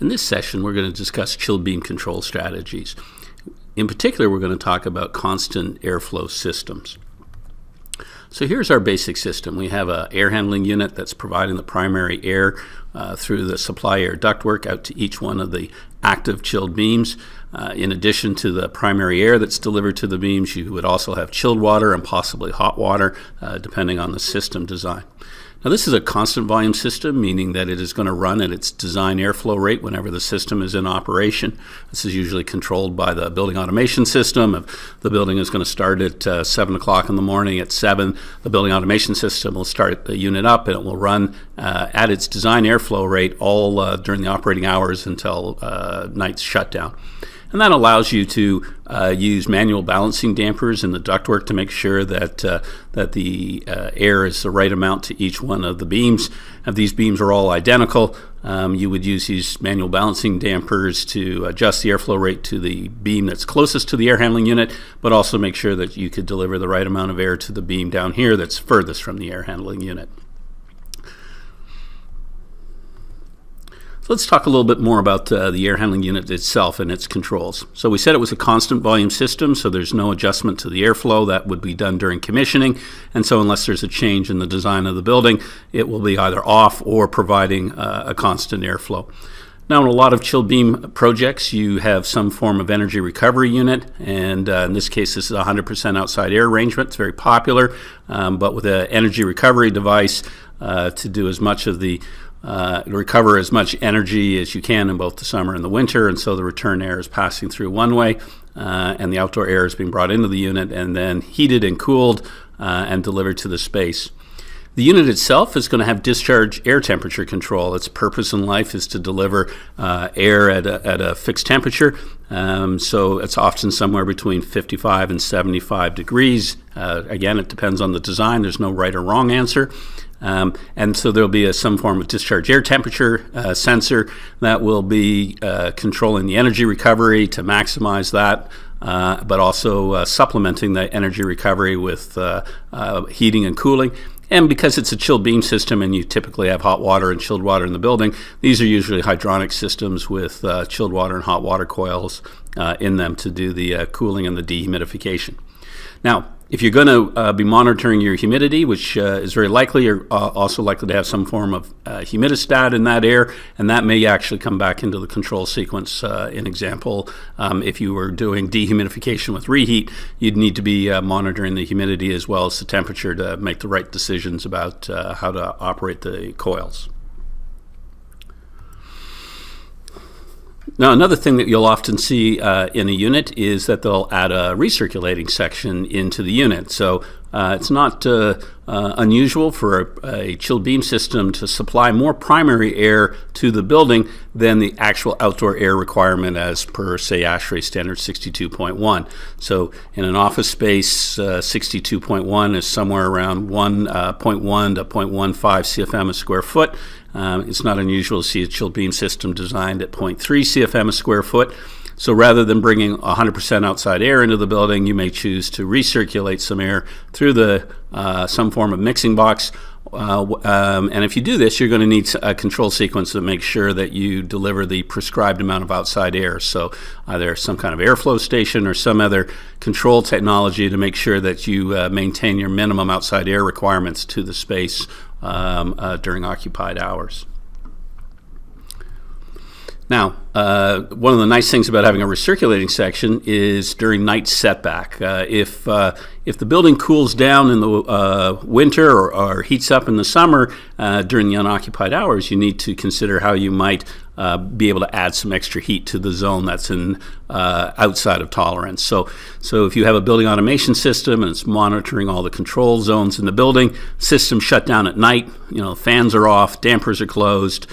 In this session, we're going to discuss chilled beam control strategies. In particular, we're going to talk about constant airflow systems. So here's our basic system. We have an air handling unit that's providing the primary air through the supply air ductwork out to each one of the active chilled beams. In addition to the primary air that's delivered to the beams, you would also have chilled water and possibly hot water, depending on the system design. Now, this is a constant volume system, meaning that it is going to run at its design airflow rate whenever the system is in operation. This is usually controlled by the building automation system. If the building is going to start at 7 o'clock in the morning, at 7, the building automation system will start the unit up and it will run at its design airflow rate all during the operating hours until night's shutdown. And that allows you to use manual balancing dampers in the ductwork to make sure that the air is the right amount to each one of the beams. If these beams are all identical, you would use these manual balancing dampers to adjust the airflow rate to the beam that's closest to the air handling unit, but also make sure that you could deliver the right amount of air to the beam down here that's furthest from the air handling unit. So let's talk a little bit more about the air handling unit itself and its controls. So we said it was a constant volume system, so there's no adjustment to the airflow. That would be done during commissioning, and so unless there's a change in the design of the building, it will be either off or providing a constant airflow. Now, in a lot of chilled beam projects, you have some form of energy recovery unit, and in this case, this is a 100% outside air arrangement. It's very popular, but with an energy recovery device to do as much of the recover as much energy as you can in both the summer and the winter, and so the return air is passing through one way and the outdoor air is being brought into the unit and then heated and cooled and delivered to the space. The unit itself is going to have discharge air temperature control. Its purpose in life is to deliver air at a fixed temperature, so it's often somewhere between 55 and 75 degrees. Again, it depends on the design. There's no right or wrong answer. And so there'll be some form of discharge air temperature sensor that will be controlling the energy recovery to maximize that, but also supplementing the energy recovery with heating and cooling. And because it's a chilled beam system and you typically have hot water and chilled water in the building, these are usually hydronic systems with chilled water and hot water coils in them to do the cooling and the dehumidification. Now, if you're going to be monitoring your humidity, which is very likely, you're also likely to have some form of humidistat in that air, and that may actually come back into the control sequence. In example, if you were doing dehumidification with reheat, you'd need to be monitoring the humidity as well as the temperature to make the right decisions about how to operate the coils. Now, another thing that you'll often see in a unit is that they'll add a recirculating section into the unit. So it's not unusual for a chilled beam system to supply more primary air to the building than the actual outdoor air requirement as per, say, ASHRAE standard 62.1. So in an office space, 62.1 is somewhere around 1.1 to 0.15 CFM a square foot. It's not unusual to see a chilled beam system designed at 0.3 CFM a square foot. So rather than bringing 100% outside air into the building, you may choose to recirculate some air through the some form of mixing box. And if you do this, you're going to need a control sequence that makes sure that you deliver the prescribed amount of outside air. So either some kind of airflow station or some other control technology to make sure that you maintain your minimum outside air requirements to the space during occupied hours. Now, one of the nice things about having a recirculating section is during night setback. If the building cools down in the winter or heats up in the summer during the unoccupied hours, you need to consider how you might be able to add some extra heat to the zone that's in outside of tolerance. So if you have a building automation system and it's monitoring all the control zones in the building, system shut down at night, fans are off, dampers are closed,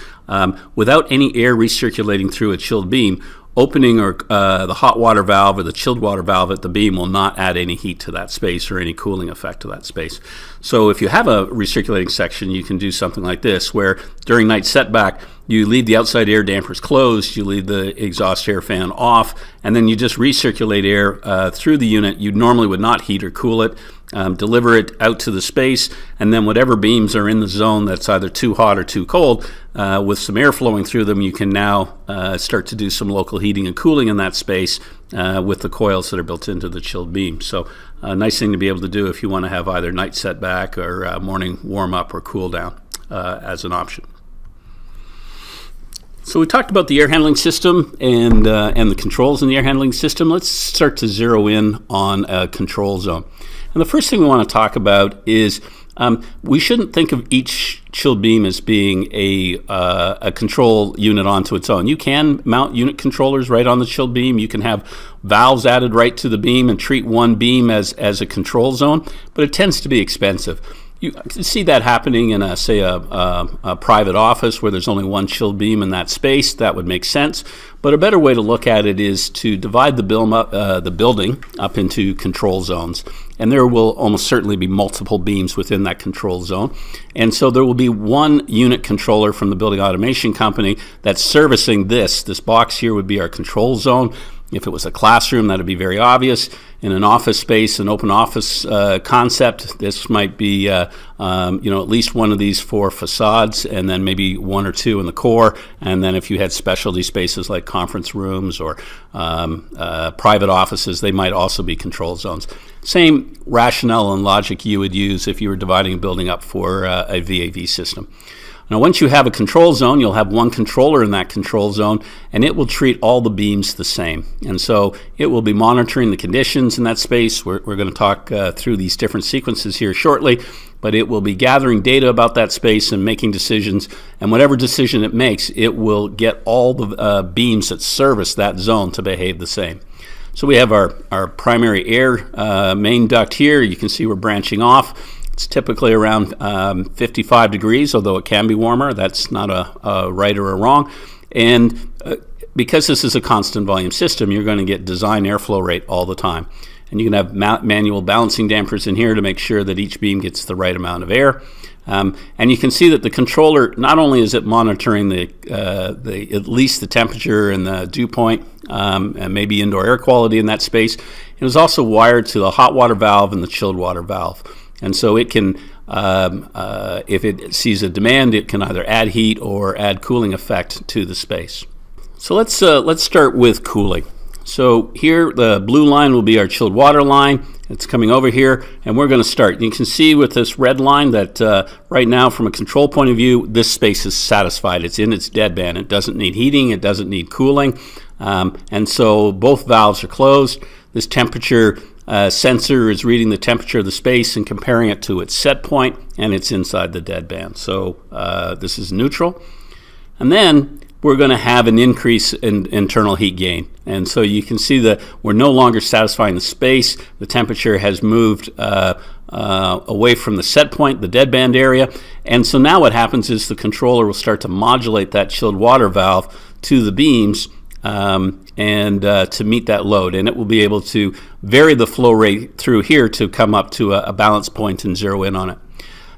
without any air recirculating through a chilled beam, opening or the hot water valve or the chilled water valve at the beam will not add any heat to that space or any cooling effect to that space. So if you have a recirculating section, you can do something like this, where during night setback, you leave the outside air dampers closed, you leave the exhaust air fan off, and then you just recirculate air through the unit. You normally would not heat or cool it. Deliver it out to the space, and then whatever beams are in the zone that's either too hot or too cold, with some air flowing through them, you can now start to do some local heating and cooling in that space with the coils that are built into the chilled beam. So a nice thing to be able to do if you want to have either night setback or morning warm up or cool down as an option. So we talked about the air handling system and the controls in the air handling system. Let's start to zero in on a control zone. And the first thing we want to talk about is we shouldn't think of each chilled beam as being a control unit onto its own. You can mount unit controllers right on the chilled beam. You can have valves added right to the beam and treat one beam as a control zone, but it tends to be expensive. You can see that happening in, a private office where there's only one chilled beam in that space. That would make sense. But a better way to look at it is to divide the building up into control zones. And there will almost certainly be multiple beams within that control zone. And so there will be one unit controller from the building automation company that's servicing this. This box here would be our control zone. If it was a classroom, that would be very obvious. In an office space, an open office concept, this might be at least one of these four facades, and then maybe one or two in the core. And then if you had specialty spaces like conference rooms or private offices, they might also be control zones. Same rationale and logic you would use if you were dividing a building up for a VAV system. Now, once you have a control zone, you'll have one controller in that control zone, and it will treat all the beams the same. And so it will be monitoring the conditions in that space. We're going to talk through these different sequences here shortly, but it will be gathering data about that space and making decisions. And whatever decision it makes, it will get all the beams that service that zone to behave the same. So we have our primary air main duct here. You can see we're branching off. It's typically around 55 degrees, although it can be warmer. That's not a right or a wrong. And because this is a constant volume system, you're going to get design airflow rate all the time. And you can have manual balancing dampers in here to make sure that each beam gets the right amount of air. And you can see that the controller, not only is it monitoring at least the temperature and the dew point and maybe indoor air quality in that space, it is also wired to the hot water valve and the chilled water valve. And so it can, if it sees a demand, it can either add heat or add cooling effect to the space. So let's start with cooling. So here the blue line will be our chilled water line. It's coming over here, and we're going to start. You can see with this red line that right now, from a control point of view, this space is satisfied. It's in its deadband. It doesn't need heating. It doesn't need cooling. And so both valves are closed. This temperature sensor is reading the temperature of the space and comparing it to its set point, and it's inside the deadband. So this is neutral. And then we're going to have an increase in internal heat gain. And so you can see that we're no longer satisfying the space. The temperature has moved away from the set point, the deadband area. And so now what happens is the controller will start to modulate that chilled water valve to the beams and to meet that load. And it will be able to vary the flow rate through here to come up to a balance point and zero in on it.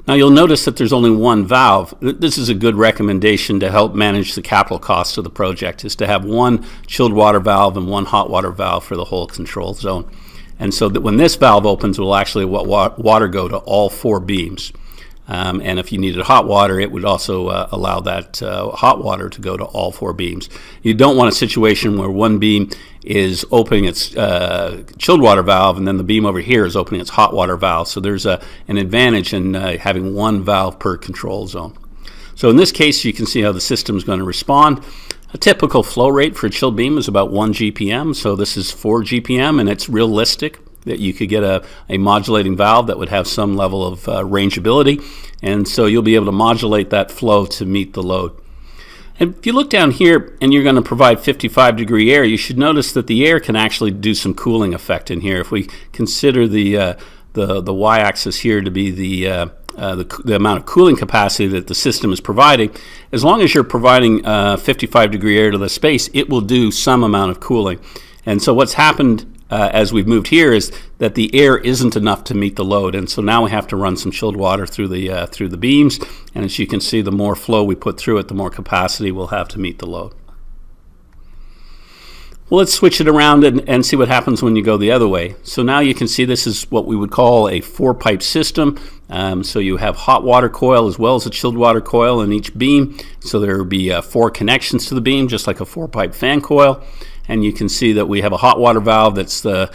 Now you'll notice that there's only one valve. This is a good recommendation to help manage the capital costs of the project, is to have one chilled water valve and one hot water valve for the whole control zone. And so that when this valve opens, it will actually let water go to all four beams. And if you needed hot water, it would also allow that hot water to go to all four beams. You don't want a situation where one beam is opening its chilled water valve and then the beam over here is opening its hot water valve. So there's an advantage in having one valve per control zone. So in this case, you can see how the system is going to respond. A typical flow rate for a chilled beam is about 1 GPM. So this is 4 GPM, and it's realistic that you could get a modulating valve that would have some level of rangeability, and so you'll be able to modulate that flow to meet the load. And if you look down here and you're going to provide 55 degree air, you should notice that the air can actually do some cooling effect in here. If we consider the y-axis here to be the amount of cooling capacity that the system is providing, as long as you're providing 55 degree air to the space, it will do some amount of cooling. And so what's happened as we've moved here is that the air isn't enough to meet the load, and so now we have to run some chilled water through the beams, and as you can see, the more flow we put through it, the more capacity we'll have to meet the load. Well, let's switch it around and see what happens when you go the other way. So now you can see this is what we would call a 4-pipe system. So you have hot water coil as well as a chilled water coil in each beam. So there will be 4 connections to the beam, just like a 4-pipe fan coil. And you can see that we have a hot water valve that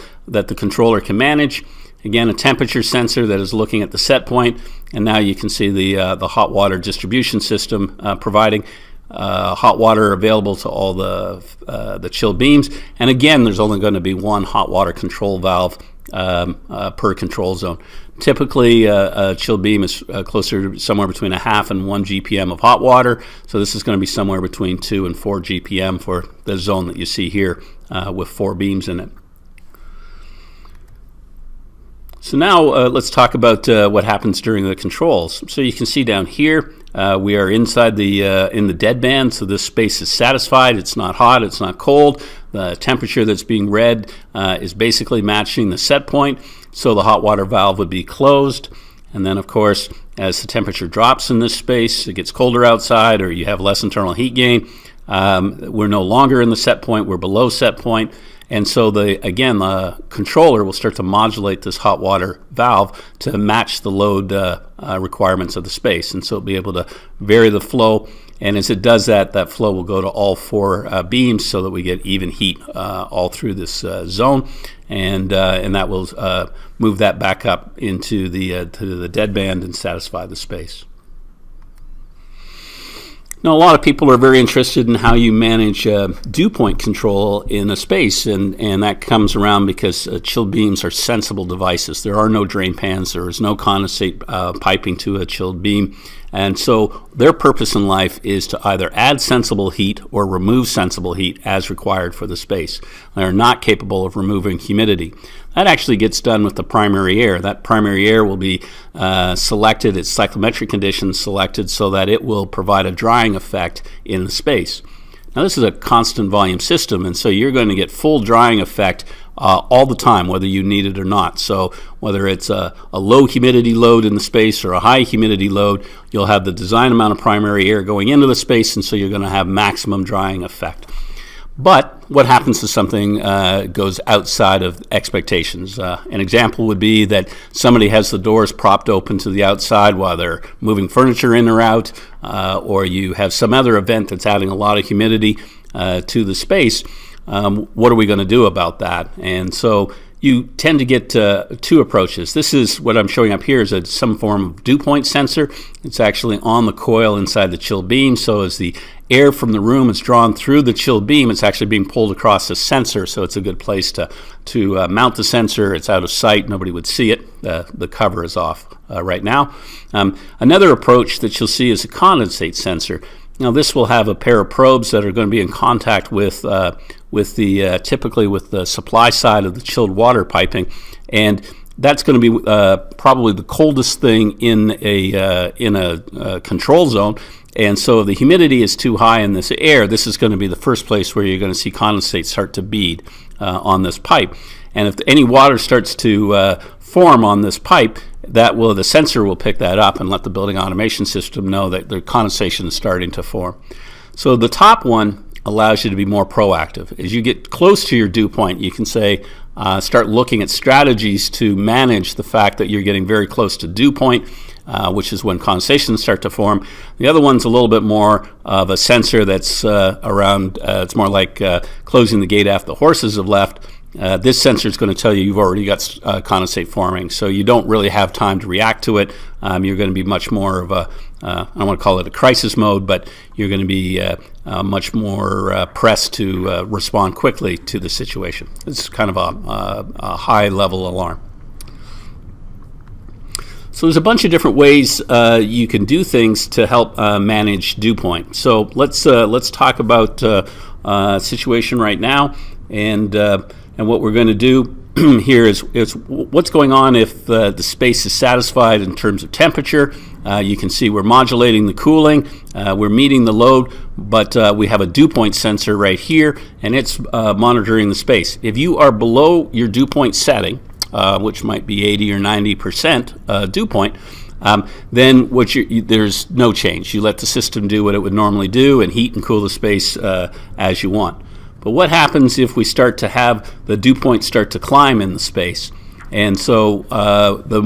the controller can manage. Again, a temperature sensor that is looking at the set point. And now you can see the hot water distribution system providing hot water available to all the chilled beams. And again, there's only going to be one hot water control valve per control zone. Typically, a chilled beam is closer to somewhere between 0.5 and 1 GPM of hot water. So this is going to be somewhere between 2 and 4 GPM for the zone that you see here with 4 beams in it. So now let's talk about what happens during the controls. So you can see down here, we are inside in the dead band, so this space is satisfied. It's not hot, it's not cold. The temperature that's being read is basically matching the set point, so the hot water valve would be closed. And then, of course, as the temperature drops in this space, it gets colder outside, or you have less internal heat gain, we're no longer in the set point, we're below set point. And so the controller will start to modulate this hot water valve to match the load requirements of the space. And so it'll be able to vary the flow. And as it does that, that flow will go to all 4 beams so that we get even heat all through this zone. And that will move that back up into to the dead band and satisfy the space. Now, a lot of people are very interested in how you manage dew point control in a space, and that comes around because chilled beams are sensible devices. There are no drain pans, there is no condensate piping to a chilled beam, and so their purpose in life is to either add sensible heat or remove sensible heat as required for the space. They are not capable of removing humidity. That actually gets done with the primary air. That primary air will be selected, its cyclometric conditions selected so that it will provide a drying effect in the space. Now this is a constant volume system, and so you're going to get full drying effect all the time, whether you need it or not. So whether it's a low humidity load in the space or a high humidity load, you'll have the design amount of primary air going into the space, and so you're going to have maximum drying effect. But what happens to something goes outside of expectations? An example would be that somebody has the doors propped open to the outside while they're moving furniture in or out, or you have some other event that's adding a lot of humidity to the space. What are we going to do about that? And so you tend to get 2 approaches. This is what I'm showing up here is some form of dew point sensor. It's actually on the coil inside the chilled beam, so as the air from the room is drawn through the chilled beam, it's actually being pulled across the sensor, so it's a good place to mount the sensor. It's out of sight, nobody would see it. The cover is off right now. Another approach that you'll see is a condensate sensor. Now this will have a pair of probes that are going to be in contact with typically with the supply side of the chilled water piping, and that's going to be probably the coldest thing in a control zone. And so if the humidity is too high in this air, this is going to be the first place where you're going to see condensate start to bead on this pipe. And if any water starts to form on this pipe, the sensor will pick that up and let the building automation system know that the condensation is starting to form. So the top one allows you to be more proactive. As you get close to your dew point, you can start looking at strategies to manage the fact that you're getting very close to dew point, which is when condensations start to form. The other one's a little bit more of a sensor that's around, it's more like closing the gate after the horses have left. This sensor is going to tell you you've already got condensate forming, so you don't really have time to react to it. You're going to be much more of I don't want to call it a crisis mode, but you're going to be much more pressed to respond quickly to the situation. It's kind of a high-level alarm. So there's a bunch of different ways you can do things to help manage dew point. So let's talk about a situation right now, and what we're going to do here is what's going on if the space is satisfied in terms of temperature. You can see we're modulating the cooling, we're meeting the load, but we have a dew point sensor right here, and it's monitoring the space. If you are below your dew point setting, which might be 80 or 90% dew point, then there's no change. You let the system do what it would normally do and heat and cool the space as you want. But what happens if we start to have the dew point start to climb in the space? And so the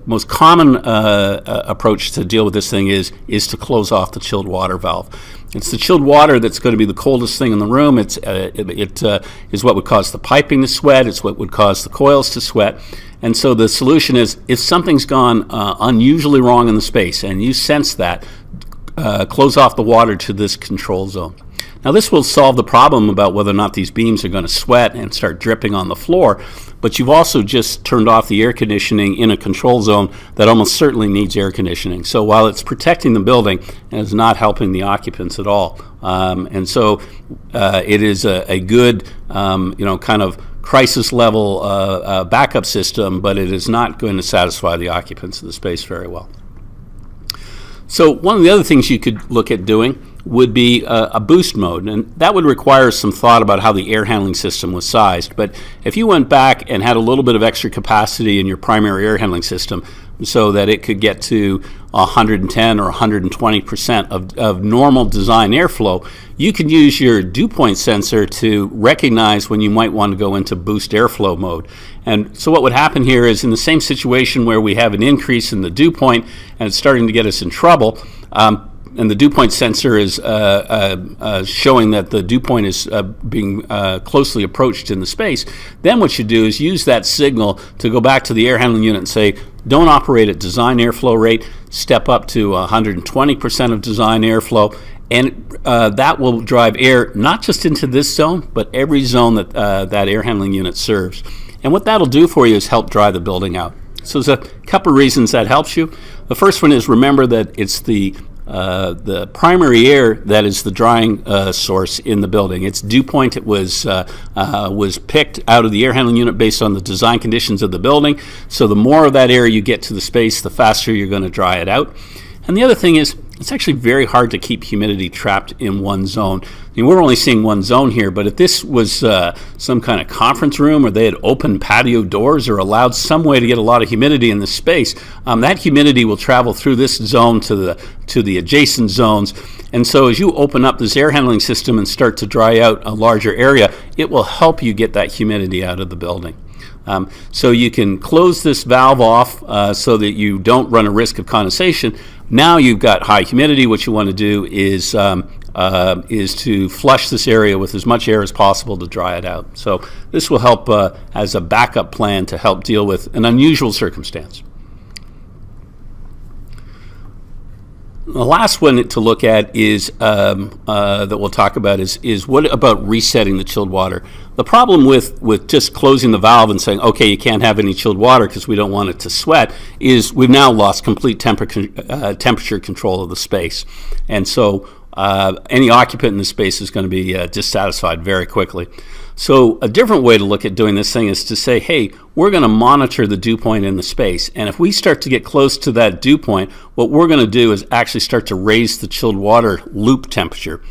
most common approach to deal with this thing is to close off the chilled water valve. It's the chilled water that's going to be the coldest thing in the room. It is what would cause the piping to sweat. It's what would cause the coils to sweat. And so the solution is, if something's gone unusually wrong in the space and you sense that, close off the water to this control zone. Now, this will solve the problem about whether or not these beams are going to sweat and start dripping on the floor, but you've also just turned off the air conditioning in a control zone that almost certainly needs air conditioning. So while it's protecting the building, it is not helping the occupants at all. And so it is a good, kind of crisis level backup system, but it is not going to satisfy the occupants of the space very well. So one of the other things you could look at doing would be a boost mode, and that would require some thought about how the air handling system was sized. But if you went back and had a little bit of extra capacity in your primary air handling system so that it could get to 110 or 120% of normal design airflow, you can use your dew point sensor to recognize when you might want to go into boost airflow mode. And so what would happen here is, in the same situation where we have an increase in the dew point and it's starting to get us in trouble, and the dew point sensor is showing that the dew point is being closely approached in the space, then what you do is use that signal to go back to the air handling unit and say, don't operate at design airflow rate, step up to 120% of design airflow, and that will drive air not just into this zone, but every zone that that air handling unit serves. And what that'll do for you is help dry the building out. So there's a couple of reasons that helps you. The first one is, remember that it's the primary air that is the drying source in the building. Its dew point was picked out of the air handling unit based on the design conditions of the building. So the more of that air you get to the space, the faster you're going to dry it out. And the other thing is, it's actually very hard to keep humidity trapped in one zone. I mean, we're only seeing one zone here, but if this was some kind of conference room, or they had open patio doors or allowed some way to get a lot of humidity in the space, that humidity will travel through this zone to the adjacent zones. And so as you open up this air handling system and start to dry out a larger area, it will help you get that humidity out of the building. So you can close this valve off so that you don't run a risk of condensation. Now you've got high humidity. What you want to do is to flush this area with as much air as possible to dry it out. So this will help as a backup plan to help deal with an unusual circumstance. The last one to look at is that we'll talk about is what about resetting the chilled water? The problem with just closing the valve and saying, okay, you can't have any chilled water because we don't want it to sweat, is we've now lost complete temperature control of the space. And so any occupant in the space is going to be dissatisfied very quickly. So a different way to look at doing this thing is to say, hey, we're going to monitor the dew point in the space. And if we start to get close to that dew point, what we're going to do is actually start to raise the chilled water loop temperature.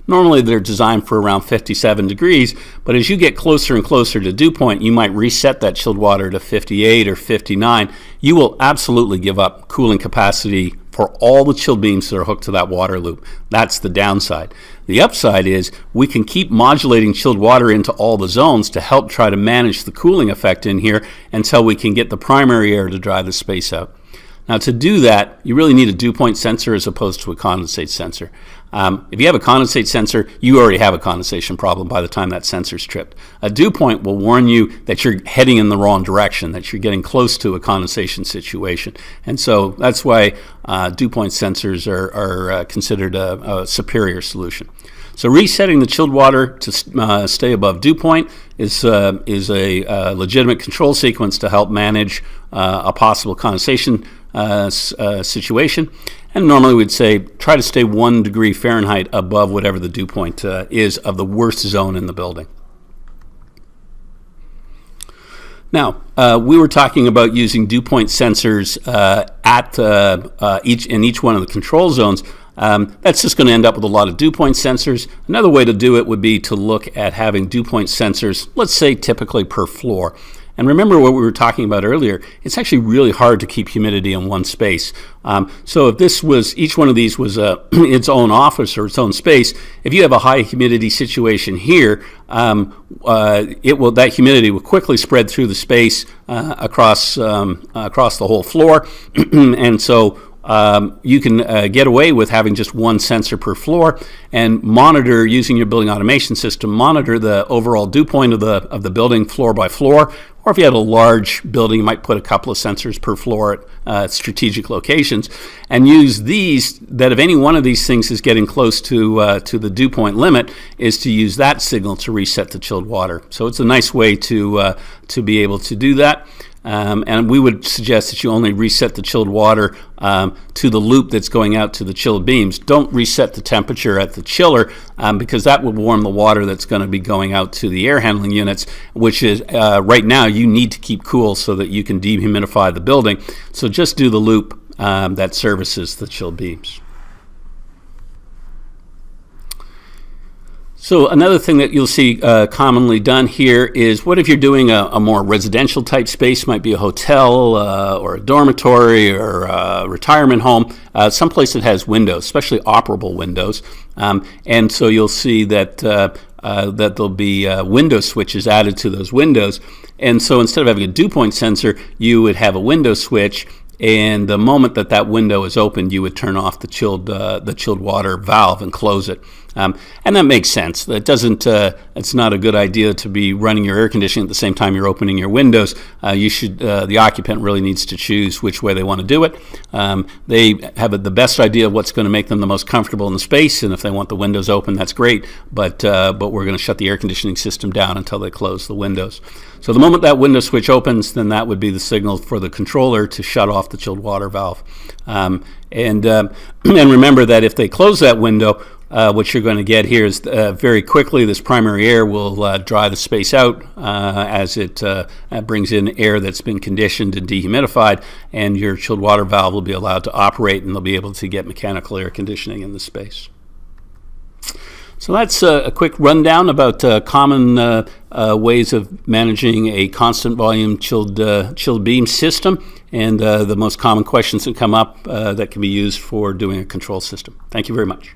Normally they're designed for around 57 degrees, but as you get closer and closer to dew point, you might reset that chilled water to 58 or 59. You will absolutely give up cooling capacity for all the chilled beams that are hooked to that water loop. That's the downside. The upside is we can keep modulating chilled water into all the zones to help try to manage the cooling effect in here until we can get the primary air to dry the space out. Now, to do that, you really need a dew point sensor as opposed to a condensate sensor. If you have a condensate sensor, you already have a condensation problem by the time that sensor's tripped. A dew point will warn you that you're heading in the wrong direction, that you're getting close to a condensation situation. And so that's why dew point sensors are considered a superior solution. So resetting the chilled water to stay above dew point is a legitimate control sequence to help manage a possible condensation situation. And normally we'd say try to stay 1 degree Fahrenheit above whatever the dew point is of the worst zone in the building. Now, we were talking about using dew point sensors in each one of the control zones. That's just going to end up with a lot of dew point sensors. Another way to do it would be to look at having dew point sensors, let's say typically per floor. And remember what we were talking about earlier, it's actually really hard to keep humidity in one space. So if this was, each one of these was its own office or its own space, if you have a high humidity situation here, that humidity will quickly spread through the space across the whole floor. And so you can get away with having just one sensor per floor and monitor, using your building automation system, monitor the overall dew point of the building floor by floor. Or if you had a large building, you might put a couple of sensors per floor at strategic locations, and use these, that if any one of these things is getting close to the dew point limit, is to use that signal to reset the chilled water. So it's a nice way to be able to do that. And we would suggest that you only reset the chilled water to the loop that's going out to the chilled beams. Don't reset the temperature at the chiller because that would warm the water that's going to be going out to the air handling units, which is right now you need to keep cool so that you can dehumidify the building. So just do the loop that services the chilled beams. So another thing that you'll see commonly done here is, what if you're doing a more residential type space, might be a hotel or a dormitory or a retirement home, someplace that has windows, especially operable windows. And so you'll see that that there'll be window switches added to those windows. And so instead of having a dew point sensor, you would have a window switch, and the moment that that window is opened, you would turn off the chilled water valve and close it. And that makes sense. That doesn't. It's not a good idea to be running your air conditioning at the same time you're opening your windows. The occupant really needs to choose which way they want to do it. They have the best idea of what's going to make them the most comfortable in the space, and if they want the windows open, that's great. But we're going to shut the air conditioning system down until they close the windows. So the moment that window switch opens, then that would be the signal for the controller to shut off the chilled water valve. And remember that if they close that window, what you're going to get here is very quickly this primary air will dry the space out as it brings in air that's been conditioned and dehumidified, and your chilled water valve will be allowed to operate, and they'll be able to get mechanical air conditioning in the space. So that's a quick rundown about common ways of managing a constant volume chilled beam system, and the most common questions that come up that can be used for doing a control system. Thank you very much.